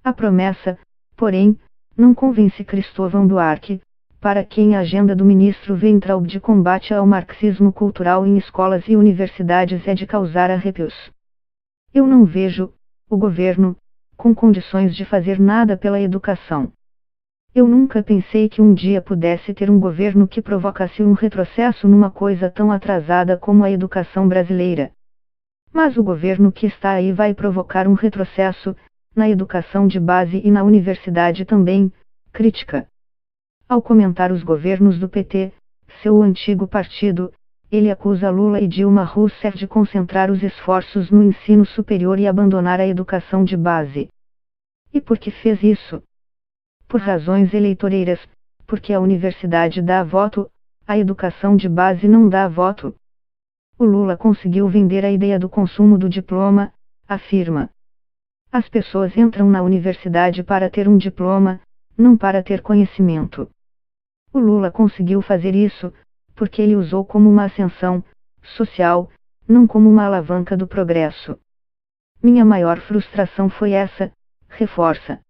A promessa, porém, não convence Cristóvão Buarque, para quem a agenda do ministro Weintraub de combate ao marxismo cultural em escolas e universidades é de causar arrepios. Eu não vejo o governo com condições de fazer nada pela educação. Eu nunca pensei que um dia pudesse ter um governo que provocasse um retrocesso numa coisa tão atrasada como a educação brasileira. Mas o governo que está aí vai provocar um retrocesso, na educação de base e na universidade também, crítica. Ao comentar os governos do PT, seu antigo partido, ele acusa Lula e Dilma Rousseff de concentrar os esforços no ensino superior e abandonar a educação de base. E por que fez isso? Por razões eleitoreiras, porque a universidade dá voto, a educação de base não dá voto. O Lula conseguiu vender a ideia do consumo do diploma, afirma. As pessoas entram na universidade para ter um diploma, não para ter conhecimento. O Lula conseguiu fazer isso, porque ele usou como uma ascensão social, não como uma alavanca do progresso. Minha maior frustração foi essa, reforça.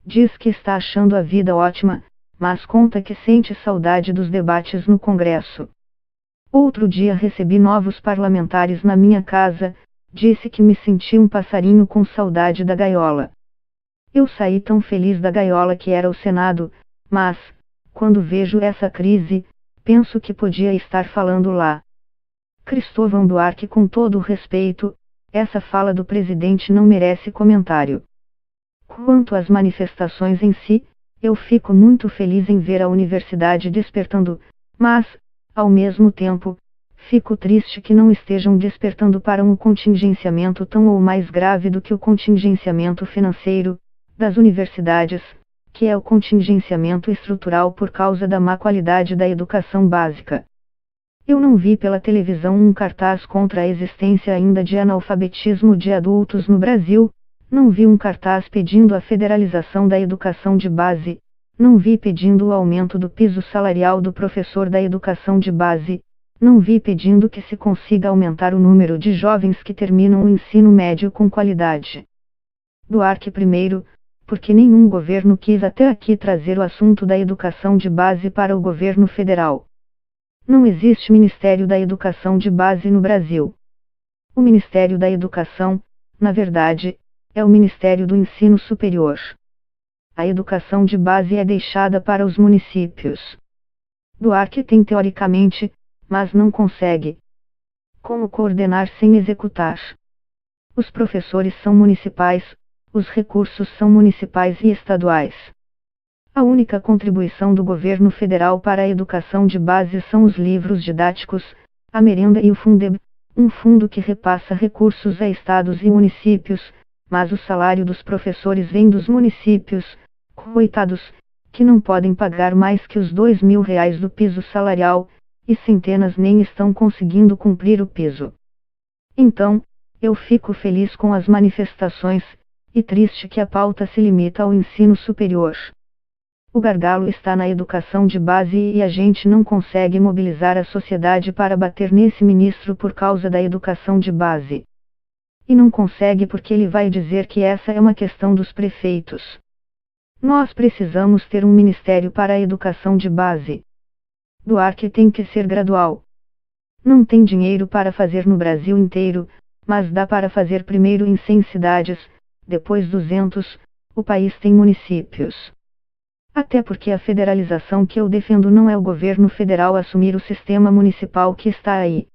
Diz que está achando a vida ótima, mas conta que sente saudade dos debates no Congresso. Outro dia recebi novos parlamentares na minha casa, disse que me senti um passarinho com saudade da gaiola. Eu saí tão feliz da gaiola que era o Senado, mas, quando vejo essa crise, penso que podia estar falando lá. Cristóvão Buarque, com todo o respeito, essa fala do presidente não merece comentário. Quanto às manifestações em si, eu fico muito feliz em ver a universidade despertando, mas, ao mesmo tempo, fico triste que não estejam despertando para um contingenciamento tão ou mais grave do que o contingenciamento financeiro das universidades, que é o contingenciamento estrutural por causa da má qualidade da educação básica. Eu não vi pela televisão um cartaz contra a existência ainda de analfabetismo de adultos no Brasil, não vi um cartaz pedindo a federalização da educação de base, não vi pedindo o aumento do piso salarial do professor da educação de base, não vi pedindo que se consiga aumentar o número de jovens que terminam o ensino médio com qualidade. Buarque primeiro, porque nenhum governo quis até aqui trazer o assunto da educação de base para o governo federal. Não existe Ministério da Educação de Base no Brasil. O Ministério da Educação, na verdade, é o Ministério do Ensino Superior. A educação de base é deixada para os municípios. Buarque tem teoricamente, mas não consegue. Como coordenar sem executar? Os professores são municipais, os recursos são municipais e estaduais. A única contribuição do governo federal para a educação de base são os livros didáticos, a merenda e o Fundeb, um fundo que repassa recursos a estados e municípios, mas o salário dos professores vem dos municípios, coitados, que não podem pagar mais que os R$ 2.000 do piso salarial, e centenas nem estão conseguindo cumprir o piso. Então, eu fico feliz com as manifestações, e triste que a pauta se limita ao ensino superior. O gargalo está na educação de base e a gente não consegue mobilizar a sociedade para bater nesse ministro por causa da educação de base. E não consegue porque ele vai dizer que essa é uma questão dos prefeitos. Nós precisamos ter um ministério para a educação de base. Buarque tem que ser gradual. Não tem dinheiro para fazer no Brasil inteiro, mas dá para fazer primeiro em 100 cidades, depois 200, o país tem municípios. Até porque a federalização que eu defendo não é o governo federal assumir o sistema municipal que está aí.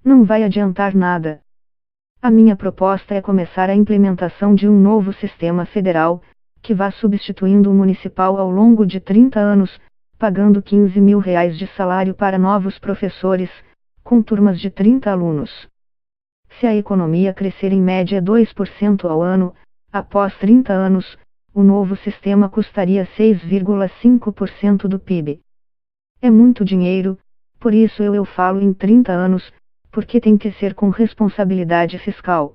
Não vai adiantar nada. A minha proposta é começar a implementação de um novo sistema federal, que vá substituindo o municipal ao longo de 30 anos, pagando R$ 15.000 de salário para novos professores, com turmas de 30 alunos. Se a economia crescer em média 2% ao ano, após 30 anos, o novo sistema custaria 6,5% do PIB. É muito dinheiro, por isso eu falo em 30 anos, porque tem que ser com responsabilidade fiscal.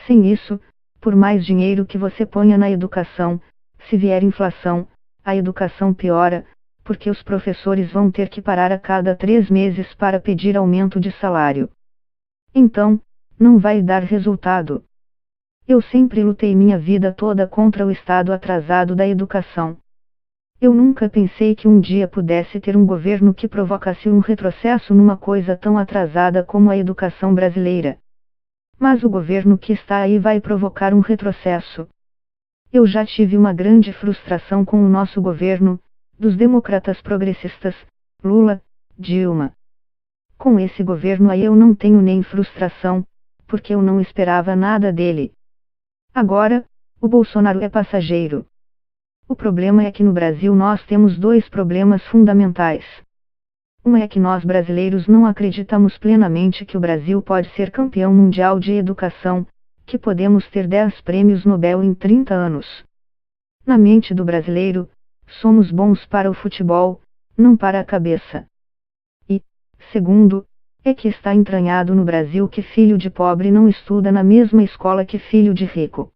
Sem isso, por mais dinheiro que você ponha na educação, se vier inflação, a educação piora, porque os professores vão ter que parar a cada 3 meses para pedir aumento de salário. Então, não vai dar resultado. Eu sempre lutei minha vida toda contra o estado atrasado da educação. Eu nunca pensei que um dia pudesse ter um governo que provocasse um retrocesso numa coisa tão atrasada como a educação brasileira. Mas o governo que está aí vai provocar um retrocesso. Eu já tive uma grande frustração com o nosso governo, dos democratas progressistas, Lula, Dilma. Com esse governo aí eu não tenho nem frustração, porque eu não esperava nada dele. Agora, o Bolsonaro é passageiro. O problema é que no Brasil nós temos dois problemas fundamentais. Um é que nós brasileiros não acreditamos plenamente que o Brasil pode ser campeão mundial de educação, que podemos ter 10 prêmios Nobel em 30 anos. Na mente do brasileiro, somos bons para o futebol, não para a cabeça. E, segundo, é que está entranhado no Brasil que filho de pobre não estuda na mesma escola que filho de rico.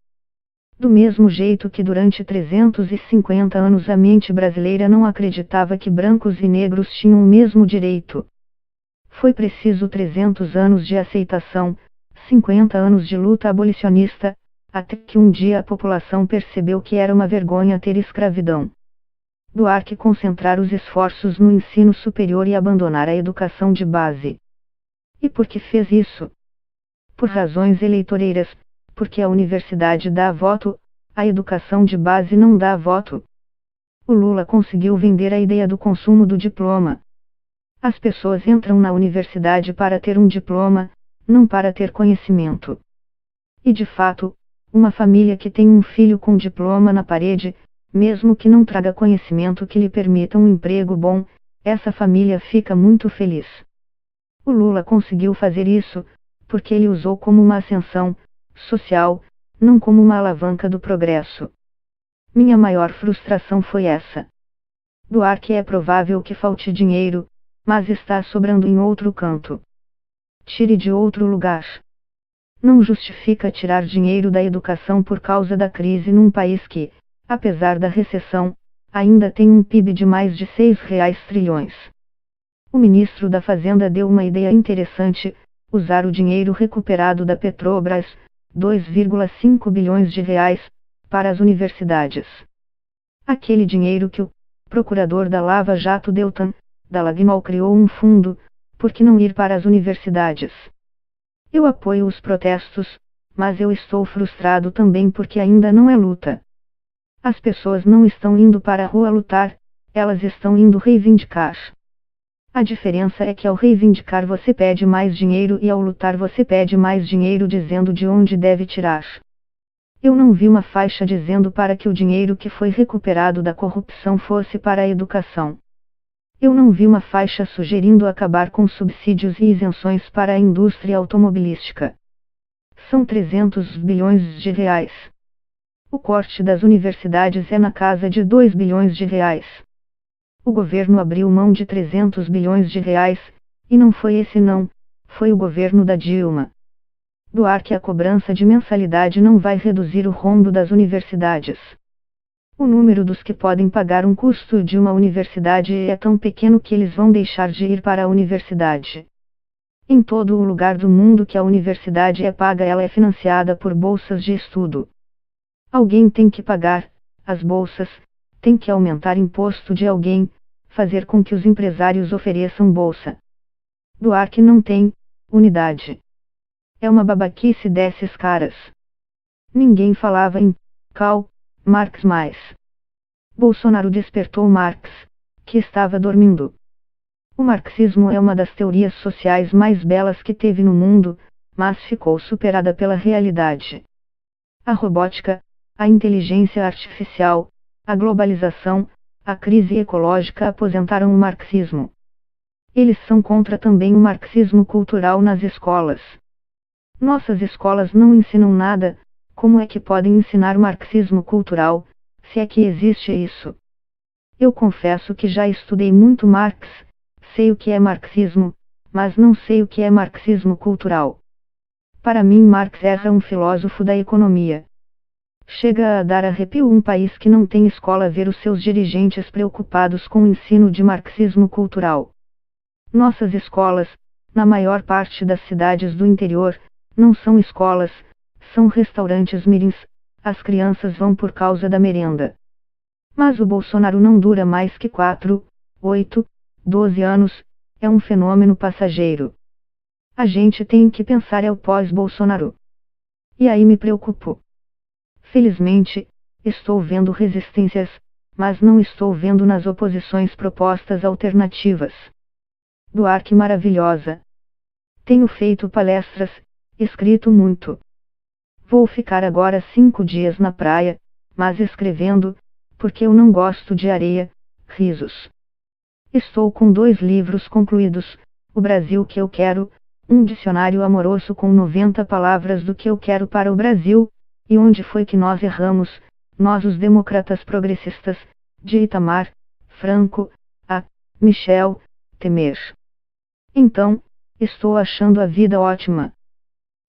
Do mesmo jeito que durante 350 anos a mente brasileira não acreditava que brancos e negros tinham o mesmo direito. Foi preciso 300 anos de aceitação, 50 anos de luta abolicionista, até que um dia a população percebeu que era uma vergonha ter escravidão. Duarte concentrar os esforços no ensino superior e abandonar a educação de base. E por que fez isso? Por razões eleitoreiras, porque a universidade dá voto, a educação de base não dá voto. O Lula conseguiu vender a ideia do consumo do diploma. As pessoas entram na universidade para ter um diploma, não para ter conhecimento. E de fato, uma família que tem um filho com diploma na parede, mesmo que não traga conhecimento que lhe permita um emprego bom, essa família fica muito feliz. O Lula conseguiu fazer isso, porque ele usou como uma ascensão social, não como uma alavanca do progresso. Minha maior frustração foi essa. Duarte é provável que falte dinheiro, mas está sobrando em outro canto. Tire de outro lugar. Não justifica tirar dinheiro da educação por causa da crise num país que, apesar da recessão, ainda tem um PIB de mais de R$ 6 trilhões. O ministro da Fazenda deu uma ideia interessante: usar o dinheiro recuperado da Petrobras, R$ 2,5 bilhões, para as universidades. Aquele dinheiro que o procurador da Lava Jato Deltan Dallagnol criou um fundo, por que não ir para as universidades? Eu apoio os protestos, mas eu estou frustrado também porque ainda não é luta. As pessoas não estão indo para a rua lutar, elas estão indo reivindicar. A diferença é que ao reivindicar você pede mais dinheiro e ao lutar você pede mais dinheiro dizendo de onde deve tirar. Eu não vi uma faixa dizendo para que o dinheiro que foi recuperado da corrupção fosse para a educação. Eu não vi uma faixa sugerindo acabar com subsídios e isenções para a indústria automobilística. São 300 bilhões de reais. O corte das universidades é na casa de 2 bilhões de reais. O governo abriu mão de 300 bilhões de reais, e não foi esse não, foi o governo da Dilma. Duarte, a cobrança de mensalidade não vai reduzir o rombo das universidades. O número dos que podem pagar um custo de uma universidade é tão pequeno que eles vão deixar de ir para a universidade. Em todo o lugar do mundo que a universidade é paga, ela é financiada por bolsas de estudo. Alguém tem que pagar as bolsas, tem que aumentar imposto de alguém, fazer com que os empresários ofereçam bolsa. Duarte não tem unidade. É uma babaquice desses caras. Ninguém falava em Karl Marx mais. Bolsonaro despertou Marx, que estava dormindo. O marxismo é uma das teorias sociais mais belas que teve no mundo, mas ficou superada pela realidade. A robótica, a inteligência artificial, a globalização, a crise ecológica aposentaram o marxismo. Eles são contra também o marxismo cultural nas escolas. Nossas escolas não ensinam nada. Como é que podem ensinar marxismo cultural, se é que existe isso? Eu confesso que já estudei muito Marx, sei o que é marxismo, mas não sei o que é marxismo cultural. Para mim Marx era um filósofo da economia. Chega a dar arrepio um país que não tem escola ver os seus dirigentes preocupados com o ensino de marxismo cultural. Nossas escolas, na maior parte das cidades do interior, não são escolas, São restaurantes mirins, as crianças vão por causa da merenda. Mas o Bolsonaro não dura mais que 4, 8, 12 anos, é um fenômeno passageiro. A gente tem que pensar é o pós-Bolsonaro. E aí me preocupo. Felizmente, estou vendo resistências, mas não estou vendo nas oposições propostas alternativas. Buarque maravilhosa. Tenho feito palestras, escrito muito. Vou ficar agora 5 dias na praia, mas escrevendo, porque eu não gosto de areia, risos. Estou com 2 livros concluídos, O Brasil que eu quero, um dicionário amoroso com 90 palavras do que eu quero para o Brasil, e onde foi que nós erramos, nós os democratas progressistas, de Itamar, Franco, a Michel Temer. Então, estou achando a vida ótima.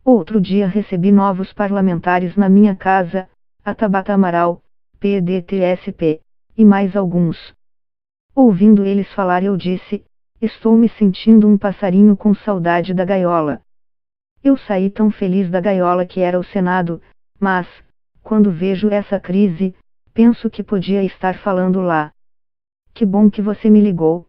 Outro dia recebi novos parlamentares na minha casa, a Tabata Amaral, PDTSP, e mais alguns. Ouvindo eles falar eu disse, estou me sentindo um passarinho com saudade da gaiola. Eu saí tão feliz da gaiola que era o Senado, mas, quando vejo essa crise, penso que podia estar falando lá. Que bom que você me ligou.